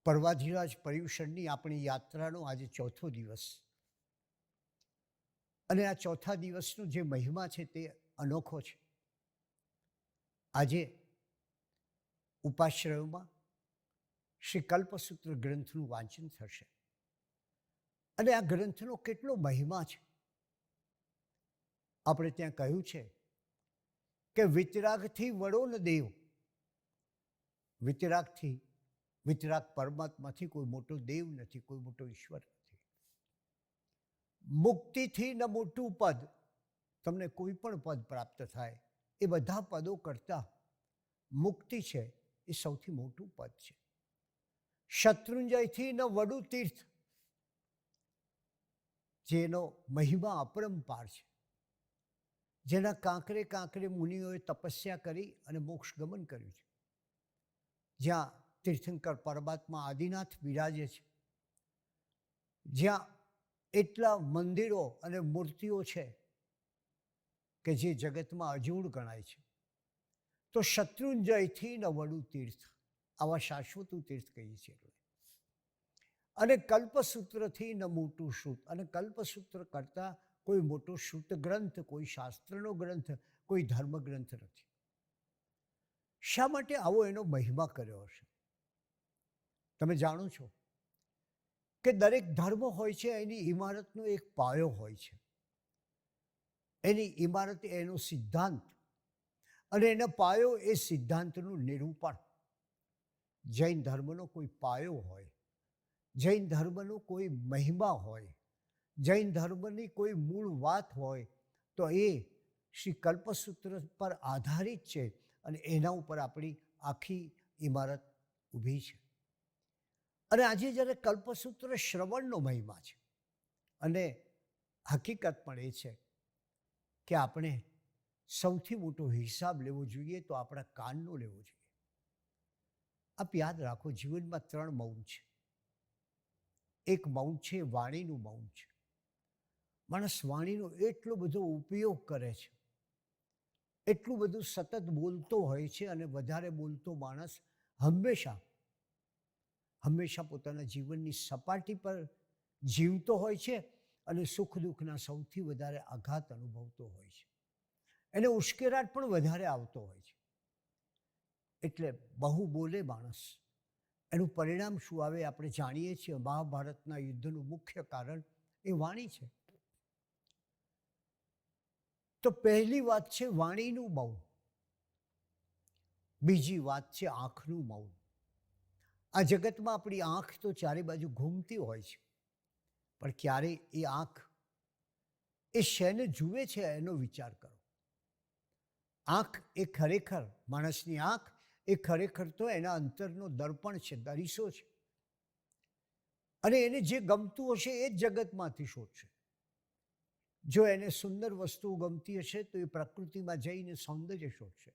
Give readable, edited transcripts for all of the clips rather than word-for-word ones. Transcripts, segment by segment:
પર્વાધિરાજ પર્યુષણની આપણી યાત્રાનો આજે ચોથો દિવસ, અને આ ચોથા દિવસનો જે મહિમા છે તે અનોખો છે. આજે ઉપાશ્રયોમાં શ્રી કલ્પસૂત્ર ગ્રંથનું વાંચન થશે, અને આ ગ્રંથનો કેટલો મહિમા છે. આપણે ત્યાં કહ્યું છે કે વિતરાગથી વડો ન દેવ. વિતરાગ પરમાત્માથી કોઈ મોટો દેવ નથી, કોઈ મોટો ઈશ્વર નથી. મુક્તિથી ન મોટું પદ. તમને કોઈ પણ પદ પ્રાપ્ત થાય એ બધા પદો કરતાં મુક્તિ છે એ સૌથી મોટું પદ છે. શત્રુંજયથી ન વડું તીર્થ, જેનો મહિમા અપરંપાર છે, જેના કાંકરે કાંકરે મુનિઓએ તપસ્યા કરી અને મોક્ષ ગમન કર્યું છે, જ્યાં તીર્થંકર પરમાત્મા આદિનાથ બિરાજે છે, જ્યાં એટલા મંદિરો અને મૂર્તિઓ છે કે જે જગતમાં અજોડ ગણાય છે. તો શત્રુંજયથી ન વડું તીર્થ, આવા શાશ્વતું તીર્થ કહીએ છીએ. અને કલ્પસૂત્રથી ન મોટું શ્રુત, અને કલ્પસૂત્ર કરતાં કોઈ મોટો શ્રુત ગ્રંથ, કોઈ શાસ્ત્રનો ગ્રંથ, કોઈ ધર્મ ગ્રંથ નથી. શા માટે આવો એનો મહિમા કર્યો હશે? તમે જાણો છો કે દરેક ધર્મ હોય છે એની ઇમારતનો એક પાયો હોય છે. એની ઇમારત એનો સિદ્ધાંત, અને એનો પાયો એ સિદ્ધાંતનું નિરૂપણ. જૈન ધર્મનો કોઈ પાયો હોય, જૈન ધર્મનો કોઈ મહિમા હોય, જૈન ધર્મની કોઈ મૂળ વાત હોય, તો એ શ્રી કલ્પસૂત્ર પર આધારિત છે, અને એના ઉપર આપણી આખી ઇમારત ઊભી છે. અને આજે જ્યારે કલ્પસૂત્ર શ્રવણનો મહિમા છે, અને હકીકત પણ એ છે કે આપણે સૌથી મોટો હિસાબ લેવો જોઈએ તો આપણા કાનનો લેવો જોઈએ. આપ યાદ રાખો, જીવનમાં 3 મૌન છે. એક મૌન છે વાણીનું મૌન છે. માણસ વાણીનો એટલો બધો ઉપયોગ કરે છે, એટલું બધું સતત બોલતો હોય છે, અને વધારે બોલતો માણસ હંમેશા પોતાના જીવનની સપાટી પર જીવતો હોય છે, અને સુખ દુઃખના સૌથી વધારે આઘાત અનુભવતો હોય છે. એને ઉશ્કેરાટ પણ વધારે આવતો હોય છે. એટલે બહુ બોલે માણસ, એનું પરિણામ શું આવે આપણે જાણીએ છીએ. મહાભારતના યુદ્ધનું મુખ્ય કારણ એ વાણી છે. તો પહેલી વાત છે વાણીનું મૌન. બીજી વાત છે આંખનું મૌન. આ જગતમાં આપણી આંખ તો ચારે બાજુ ઘૂમતી હોય છે, પણ ક્યારેય એ આંખ એ શેને જુએ છે એનો વિચાર કરો. આંખ એ ખરેખર, માણસની આંખ એ ખરેખર તો એના અંતરનો દર્પણ છે, દરીસો છે. અને એને જે ગમતું હશે એ જ જગતમાંથી શોધશે. જો એને સુંદર વસ્તુઓ ગમતી હશે તો એ પ્રકૃતિમાં જઈને સૌંદર્ય શોધશે.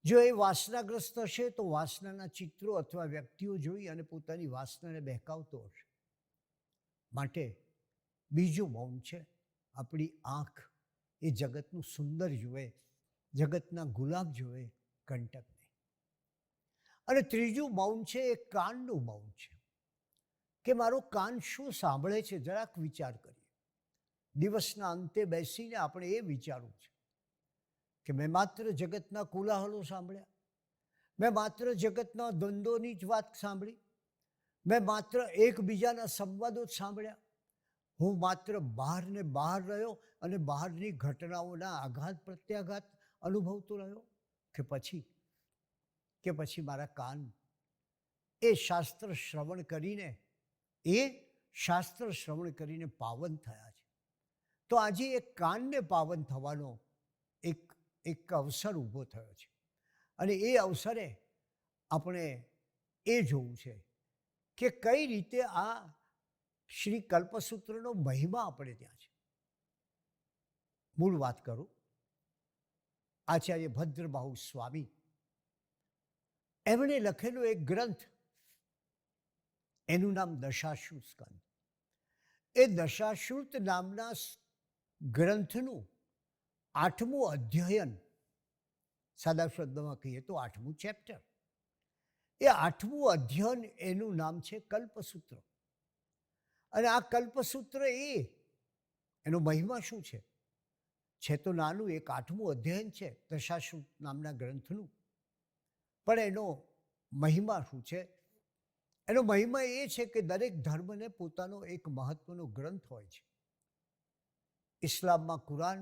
જો એ વાસનાગ્રસ્ત હશે તો વાસનાના ચિત્રો અથવા વ્યક્તિઓ જોઈ અને પોતાની વાસનાને બહેકાવતો હશે. માટે બીજું મૌન છે આપણી આંખ, એ જગતનું સુંદર જુએ, જગતના ગુલાબ જુએ, કંટક નહીં. અને ત્રીજું મૌન છે એ કાનનું મૌન છે, કે મારો કાન શું સાંભળે છે જરાક વિચાર કરીએ. દિવસના અંતે બેસીને આપણે એ વિચારવું છે કે મેં માત્ર જગતના કોલાહલો સાંભળ્યા, મેં માત્ર જગતના દ્વંદ્વોની જ વાત સાંભળી, મેં માત્ર એકબીજાના સંવાદો જ સાંભળ્યા, હું માત્ર બહાર ને બહાર રહ્યો અને બહારની ઘટનાઓના આઘાત પ્રત્યાઘાત અનુભવતો રહ્યો, કે પછી મારા કાન એ શાસ્ત્ર શ્રવણ કરીને પાવન થયા છે. તો આજે એ કાનને પાવન થવાનો એક અવસર ઊભો થયો છે. અને એ અવસરે આપણે એ જોવું છે કે કઈ રીતે આ શ્રી કલ્પસૂત્રનો મહિમા આપણે ત્યાં છે. મૂળ વાત કરું, આચાર્ય ભદ્રબાહુ સ્વામી એમણે લખેલું એક ગ્રંથ, એનું નામ દશાશ્રુત સ્કંદ. એ દશાશ્રુત નામના ગ્રંથનું 8મું અધ્યયન, સાદા શબ્દમાં કહીએ તો 8મું ચેપ્ટર, એ 8મું અધ્યયન એનું નામ છે કલ્પસૂત્ર. અને આ કલ્પસૂત્ર એનો મહિમા શું છે તો નાનું એક 8મું અધ્યયન છે દશાશ્રુત નામના ગ્રંથનું, પણ એનો મહિમા શું છે? એનો મહિમા એ છે કે દરેક ધર્મને પોતાનો એક મહત્વનો ગ્રંથ હોય છે. ઇસ્લામમાં કુરાન,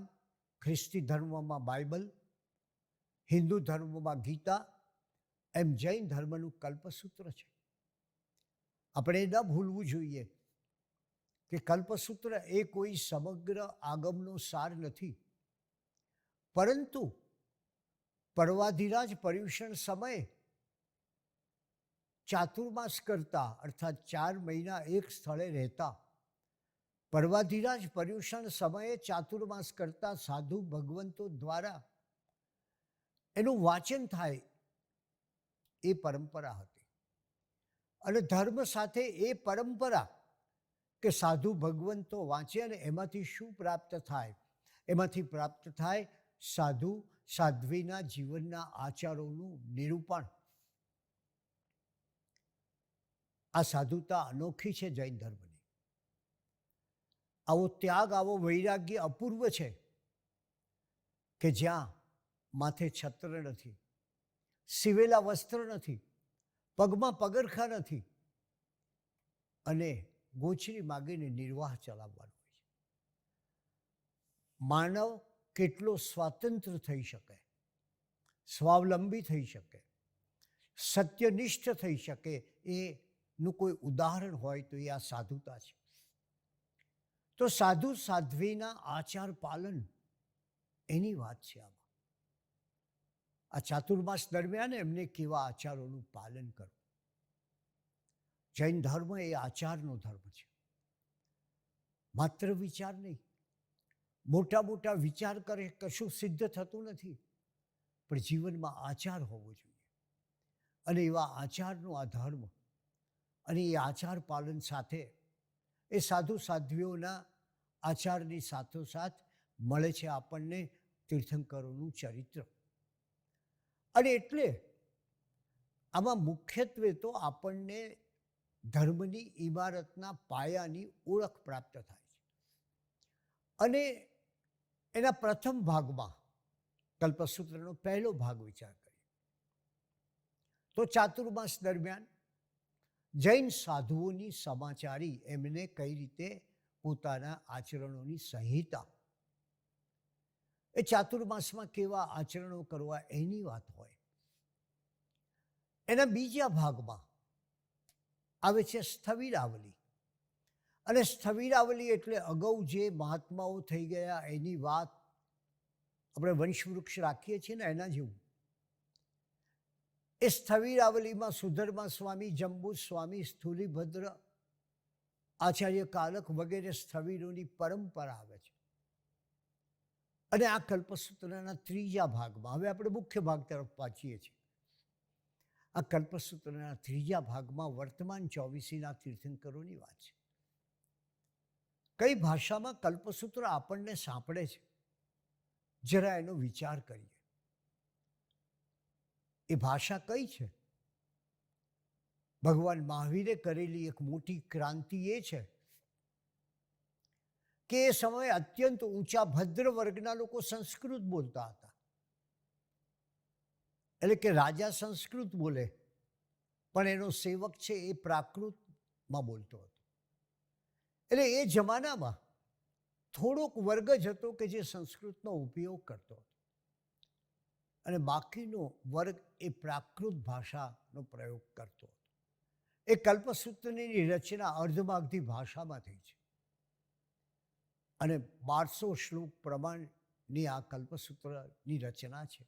ખ્રિસ્તી ધર્મમાં બાઇબલ, હિન્દુ ધર્મમાં ગીતા, એમ જૈન ધર્મનું કલ્પસૂત્ર છે. આપણે એ ન ભૂલવું જોઈએ કે કલ્પસૂત્ર એ કોઈ સમગ્ર આગમનો સાર નથી, પરંતુ પર્વાધિરાજ પર્યુષણ સમયે ચાતુર્માસ કરતા, અર્થાત 4 મહિના એક સ્થળે રહેતા, પર્વાધિરાજ પર્યુષણ સમયે ચાતુર્માસ કરતા સાધુ ભગવંતો દ્વારા એનું વાંચન થાય એ પરંપરા હતી. અને ધર્મ સાથે એ પરંપરા કે સાધુ ભગવંતો વાંચે અને એમાંથી શું પ્રાપ્ત થાય? એમાંથી પ્રાપ્ત થાય સાધુ સાધ્વીના જીવનના આચારોનું નિરૂપણ. આ સાધુતા અનોખી છે જૈન ધર્મની. આવો ત્યાગ, આવો વૈરાગ્ય અપૂર્વ છે કે જ્યાં માથે છત્ર નથી, સીવેલા વસ્ત્ર નથી, પગમાં પગરખા નથી, અને ગોચરી માગીને નિર્વાહ ચલાવવાનો હોય છે. માનવ કેટલો સ્વાતંત્ર્ય થઈ શકે, સ્વાવલંબી થઈ શકે, સત્યનિષ્ઠ થઈ શકે, એનું કોઈ ઉદાહરણ હોય તો એ આ સાધુતા છે. તો સાધુ સાધ્વીના આચાર પાલન એની વાત છે આમાં. આ ચાતુર્માસ દરમિયાન એમને કેવા આચારોનું પાલન કરવું. જૈન ધર્મ એ આચારનો ધર્મ છે, માત્ર વિચાર નહીં. મોટા મોટા વિચાર કરે કશું સિદ્ધ થતું નથી, પણ જીવનમાં આચાર હોવો જોઈએ. અને એવા આચારનો આ ધર્મ અને એ આચાર પાલન સાથે એ સાધુ સાધ્વીઓના આચારની સાથોસાથ મળે છે આપણને તીર્થંકરોનું ચરિત્ર. અને એટલે આમાં મુખ્યત્વે તો આપણને ધર્મની ઇમારતના પાયાની ઓળખ પ્રાપ્ત થાય છે. અને એના પ્રથમ ભાગમાં, કલ્પસૂત્રનો પહેલો ભાગ વિચાર કરીએ તો ચાતુર્માસ દરમિયાન જૈન સાધુઓની સમાચારી એમને કઈ રીતે પોતાના આચરણોની સંહિતા, એ ચાતુર્માસમાં કેવા આચરણો કરવા એની વાત હોય. એના બીજા ભાગમાં આવે છે સ્થવિરાવલી. અને સ્થવિરાવલી એટલે અગાઉ જે મહાત્માઓ થઈ ગયા એની વાત. આપણે વંશવૃક્ષ રાખીએ છીએ ને એના જેવું. એ સ્થવિરાવલીમાં સુધર્મા સ્વામી, જંબુ સ્વામી, સ્થૂલીભદ્ર, આચાર્ય કાલક વગેરે સ્થવિરોની પરંપરા આવે છે. અને આ કલ્પસૂત્રના ત્રીજા ભાગમાં, હવે આપણે મુખ્ય ભાગ તરફ પહોંચીએ છીએ. આ કલ્પસૂત્રના ત્રીજા ભાગમાં વર્તમાન 24ના તીર્થંકરોની વાત છે. કઈ ભાષામાં કલ્પસૂત્ર આપણને સાંપડે છે, જરા એનો વિચાર કરીએ. એ ભાષા કઈ છે? ભગવાન મહાવીરે કરેલી એક મોટી ક્રાંતિ એ છે કે એ સમયે અત્યંત ઊંચા ભદ્ર વર્ગના લોકો સંસ્કૃત બોલતા હતા. એટલે કે રાજા સંસ્કૃત બોલે, પણ એનો સેવક છે એ પ્રાકૃતમાં બોલતો હતો. એટલે એ જમાનામાં થોડોક વર્ગ જ હતો કે જે સંસ્કૃતનો ઉપયોગ કરતો હતો, અને બાકીનો વર્ગ એ પ્રાકૃત ભાષાનો પ્રયોગ કરતો હતો. એ કલ્પસૂત્રની રચના અર્ધમાગધી ભાષામાં થઈ છે, અને 1200 શ્લોક પ્રમાણની આ કલ્પસૂત્રની રચના છે.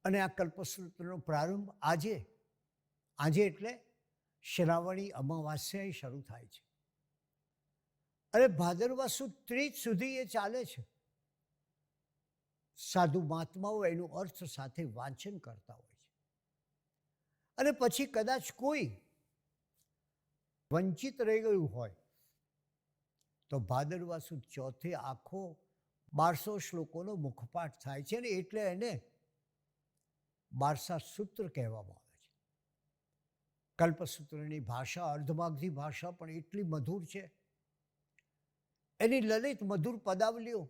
અને આ કલ્પસૂત્રનો પ્રારંભ આજે એટલે શ્રાવણી અમાવાસ્યાએ શરૂ થાય છે, અને ભાદરવા સુદ ત્રીજ સુધી એ ચાલે છે. સાધુ મહાત્માઓ એનું અર્થ સાથે વાંચન કરતા હોય છે, અને પછી કદાચ કોઈ વંચિત રહી ગયું હોય તો ભાદરવા સુદ ચોથે આખો 1200 શ્લોકોનો મુખપાઠ થાય છે, અને એટલે એને 12 સૂત્ર કહેવામાં આવે છે. કલ્પસૂત્રની ભાષા અર્ધમાગધી ભાષા પણ એટલી મધુર છે, એની લલિત મધુર પદાવલીઓ,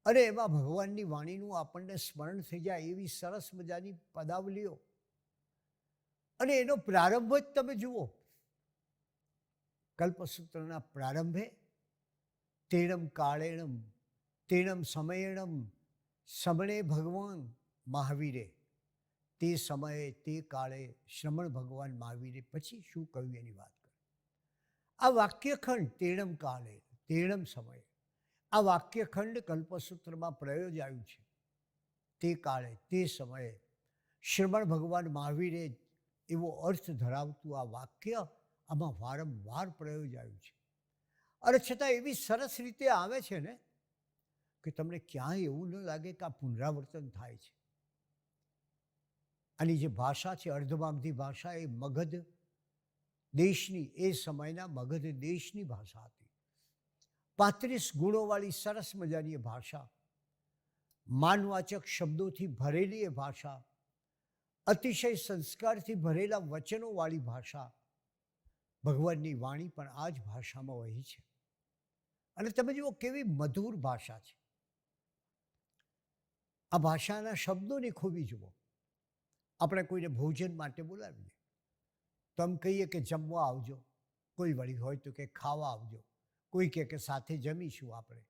અને એમાં ભગવાનની વાણીનું આપણને સ્મરણ થઈ જાય એવી સરસ મજાની પદાવલીઓ, અને એનો પ્રારંભ જ તમે જુઓ. કલ્પસૂત્રના પ્રારંભે તેણમ કાળેણમ તેણમ સમયેણમ સમણે ભગવાન મહાવીરે, તે સમયે તે કાળે શ્રમણ ભગવાન મહાવીરે પછી શું કહ્યું એની વાત કરે. આ વાક્યખંડ તેણમ કાળે તેણમ સમયે, આ વાક્યખંડ કલ્પસૂત્રમાં પ્રયોજાયું છે. તે કાળે તે સમયે શ્રમણ ભગવાન મહાવીરે એવો અર્થ ધરાવતું આ વાક્ય આમાં વારંવાર પ્રયોજાયું છે. અને છતાં એવી સરસ રીતે આવે છે ને કે તમને ક્યાંય એવું ન લાગે કે આ પુનરાવર્તન થાય છે. આની જે ભાષા છે અર્ધમાગધી ભાષા, એ મગધ દેશની, એ સમયના મગધ દેશની ભાષા હતી. 35 ગુણોવાળી સરસ મજાની એ ભાષા, માનવાચક શબ્દોથી ભરેલી એ ભાષા, અતિશય સંસ્કારથી ભરેલા વચનોવાળી ભાષા. ભગવાનની વાણી પણ આ જ ભાષામાં વહી છે, અને તમે જુઓ કેવી મધુર ભાષા છે. આ ભાષાના શબ્દોની ખૂબી જુઓ. આપણે કોઈને ભોજન માટે બોલાવીએ તો આમ કહીએ કે જમવા આવજો, કોઈ વળી હોય તો કે ખાવા આવજો, કોઈ કહે કે સાથે જમીશું આપણે.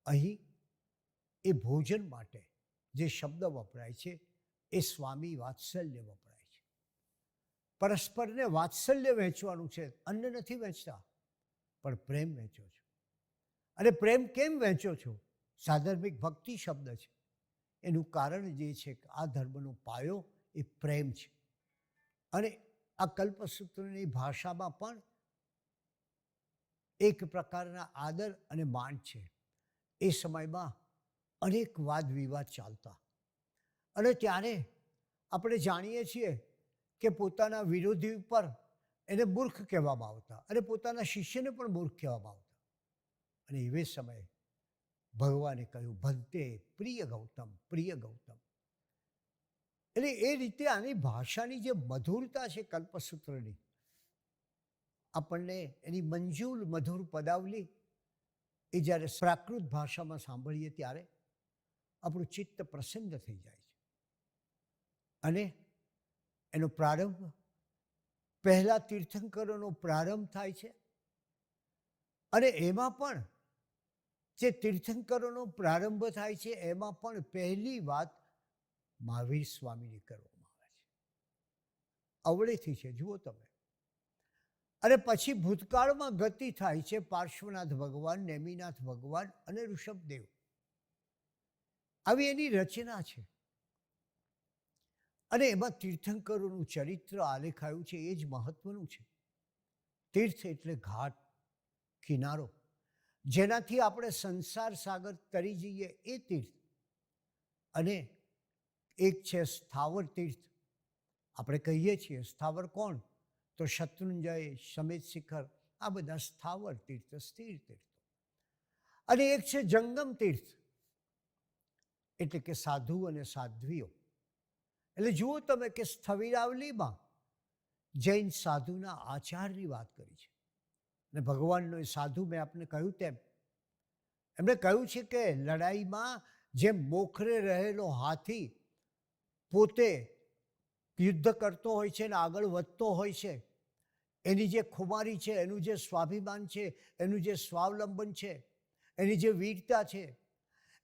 અહીં એ ભોજન માટે જે શબ્દ વપરાય છે એ સ્વામી વાત્સલ્ય વપરાય છે. પરસ્પરને વાત્સલ્ય વહેંચવાનું છે, અન્ન નથી વહેંચતા, પણ પ્રેમ વહેંચો છો. અને પ્રેમ કેમ વહેંચો છો? સાધર્મિક ભક્તિ શબ્દ છે. એનું કારણ જે છે કે આ ધર્મનો પાયો એ પ્રેમ છે. અને આ કલ્પસૂત્રની ભાષામાં પણ એક પ્રકારના આદર અને માન છે. એ સમયમાં અનેક વાદ વિવાદ ચાલતા, અને ત્યારે આપણે જાણીએ છીએ કે પોતાના વિરોધી ઉપર એને મૂર્ખ કહેવામાં આવતા, અને પોતાના શિષ્યને પણ મૂર્ખ કહેવામાં આવતા. અને એવે સમયે ભગવાને કહ્યું ભંતે પ્રિય ગૌતમ, પ્રિય ગૌતમ. એટલે એ રીતે આની ભાષાની જે મધુરતા છે કલ્પસૂત્રની, આપણને એની મંજુલ મધુર પદાવલી એ જ્યારે પ્રાકૃત ભાષામાં સાંભળીએ ત્યારે આપણું ચિત્ત પ્રસન્ન થઈ જાય છે. અને એનો પ્રારંભ પહેલા તીર્થંકરોનો પ્રારંભ થાય છે, અને એમાં પણ જે તીર્થંકરોનો પ્રારંભ થાય છે એમાં પણ પહેલી વાત મહાવીર સ્વામીની કરવામાં આવે છે. અવળેથી છે, જુઓ તમે. અને પછી ભૂતકાળમાં ગતિ થાય છે પાર્શ્વનાથ ભગવાન, નેમિનાથ ભગવાન અને ઋષભદેવ. આવી એની રચના છે. અને એમાં તીર્થંકરોનું ચરિત્ર આલેખાયું છે, એ જ મહત્વનું છે. તીર્થ એટલે ઘાટ, કિનારો, જેનાથી આપણે સંસાર સાગર તરી જઈએ એ તીર્થ. અને એક છે સ્થાવર તીર્થ. આપણે કહીએ છીએ સ્થાવર કોણ? તો શત્રુંજય, સમેત શિખર, આ બધા સ્થાવર તીર્થ, સ્થિર તીર્થ. અને એક છે જંગમ તીર્થ, એટલે કે સાધુ અને સાધ્વીઓ. એટલે જુઓ તમે કે સ્થવિરાવલીમાં જૈન સાધુના આચારની વાત કરી છે. અને ભગવાનનો એ સાધુ, મેં આપને કહ્યું તેમ, એમણે કહ્યું છે કે લડાઈમાં જેમ મોખરે રહેલો હાથી પોતે યુદ્ધ કરતો હોય છે અને આગળ વધતો હોય છે, એની જે ખુમારી છે, એનું જે સ્વાભિમાન છે, એનું જે સ્વાવલંબન છે, એની જે વીરતા છે,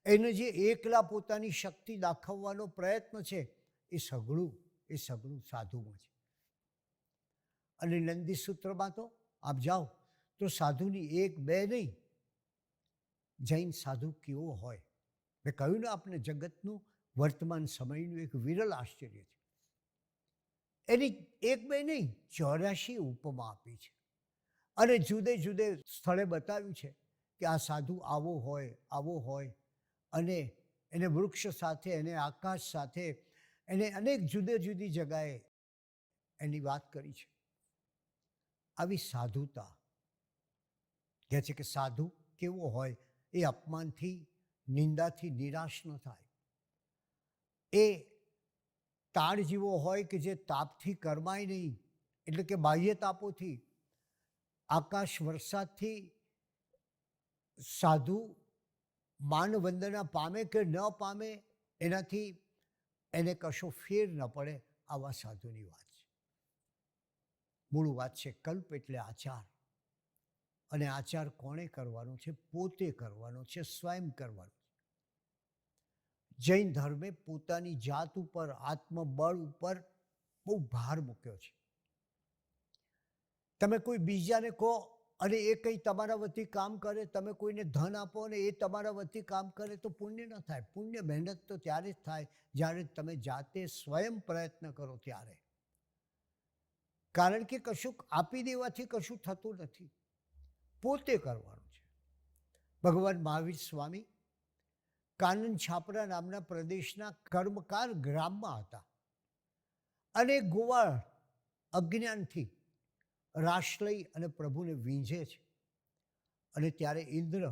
એને જે એકલા પોતાની શક્તિ દાખવવાનો પ્રયત્ન છે, એ સઘળું સાધુમાં છે. અને નંદી સૂત્રમાં તો આપ જાઓ તો સાધુની એક બે નહીં, જૈન સાધુ કેવો હોય. મેં કહ્યું ને આપને, જગતનું વર્તમાન સમયનું એક વિરલ આશ્ચર્ય છે. એની એક બે નહીં, 84 ઉપમા આપી છે. અને જુદે જુદે સ્થળે બતાવ્યું છે કે આ સાધુ આવો હોય, અને એને વૃક્ષ સાથે, એને આકાશ સાથે, એને અનેક જુદે જુદી જગાએ એની વાત કરી છે. આવી સાધુતા કહે છે કે સાધુ કેવો હોય, એ અપમાનથી, નિંદાથી નિરાશ ન થાય. એ તાળ જેવો હોય કે જે તાપથી કરમાય નહીં, એટલે કે બાહ્ય તાપોથી, આકાશ વરસાદથી સાધુ માનવંદના પામે કે ન પામે, એનાથી એને કશો ફેર ન પડે. આવા સાધુની વાત છે. મૂળ વાત છે કલ્પ એટલે આચાર. અને આચાર કોણે કરવાનો છે? પોતે કરવાનો છે, સ્વયં કરવાનો છે. જૈન ધર્મે પોતાની જાત ઉપર, આત્મબળ ઉપર બહુ ભાર મૂક્યો છે. તમે કોઈ બીજાને કહો અને એ કંઈ તમારા વતી કામ કરે, તમે કોઈને ધન આપો અને એ તમારા વતી કામ કરે, તો પુણ્ય ન થાય. પુણ્ય મહેનત તો ત્યારે જ થાય જ્યારે તમે જાતે સ્વયં પ્રયત્ન કરો ત્યારે. કારણ કે કશુંક આપી દેવાથી કશું થતું નથી, પોતે કરવાનું છે. ભગવાન મહાવીર સ્વામી કાનન છાપરા નામના પ્રદેશના કર્મકાર ગ્રામમાં હતા. અને ગોવાળ અજ્ઞાનથી રાસ લઈ અને પ્રભુને વીંઝે છે. અને ત્યારે ઇન્દ્ર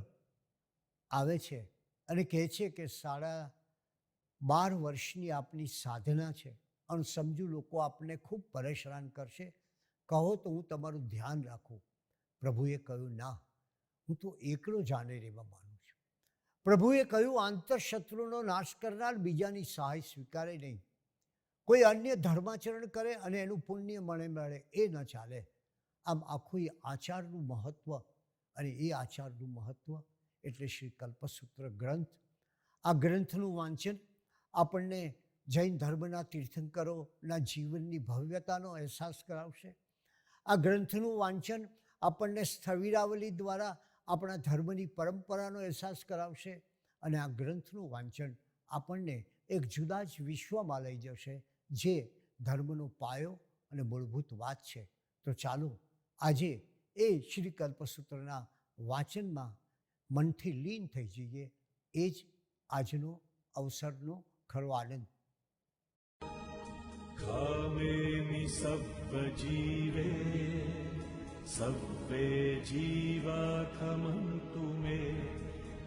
આવે છે અને કહે છે કે 12.5 વર્ષની આપની સાધના છે, અને સમજુ લોકો આપને ખૂબ પરેશાન કરશે, કહો તો હું તમારું ધ્યાન રાખું. પ્રભુએ કહ્યું, ના, હું તો એકલો જાને રહેવા માનું છું. પ્રભુએ કહ્યું, આંતરશત્રુનો નાશ કરનાર બીજાની સહાય સ્વીકારે નહીં. કોઈ અન્ય ધર્માચરણ કરે અને એનું પુણ્ય મળે એ ન ચાલે. આમ આખું એ આચારનું મહત્ત્વ, અને એ આચારનું મહત્ત્વ એટલે શ્રી કલ્પસૂત્ર ગ્રંથ. આ ગ્રંથનું વાંચન આપણને જૈન ધર્મના તીર્થંકરોના જીવનની ભવ્યતાનો અહેસાસ કરાવશે. આ ગ્રંથનું વાંચન આપણને સ્થવિરાવલી દ્વારા આપણા ધર્મની પરંપરાનો અહેસાસ કરાવશે. અને આ ગ્રંથનું વાંચન આપણને એક જુદા જ વિશ્વમાં લઈ જશે, જે ધર્મનો પાયો અને મૂળભૂત વાત છે. તો ચાલો આજે એ શ્રી કલ્પસૂત્રના વાંચનમાં મનથી લીન થઈ જઈએ. એ જ આજનો અવસરનો ખરો આનંદ. કામેમિ સવ્વ જીવે સવ્વે જીવા ખમંતુ મે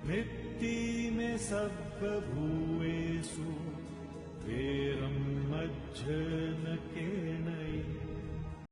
વૃત્તિ મે સવ્વ ભૂએષુ વેરમ મજ્જ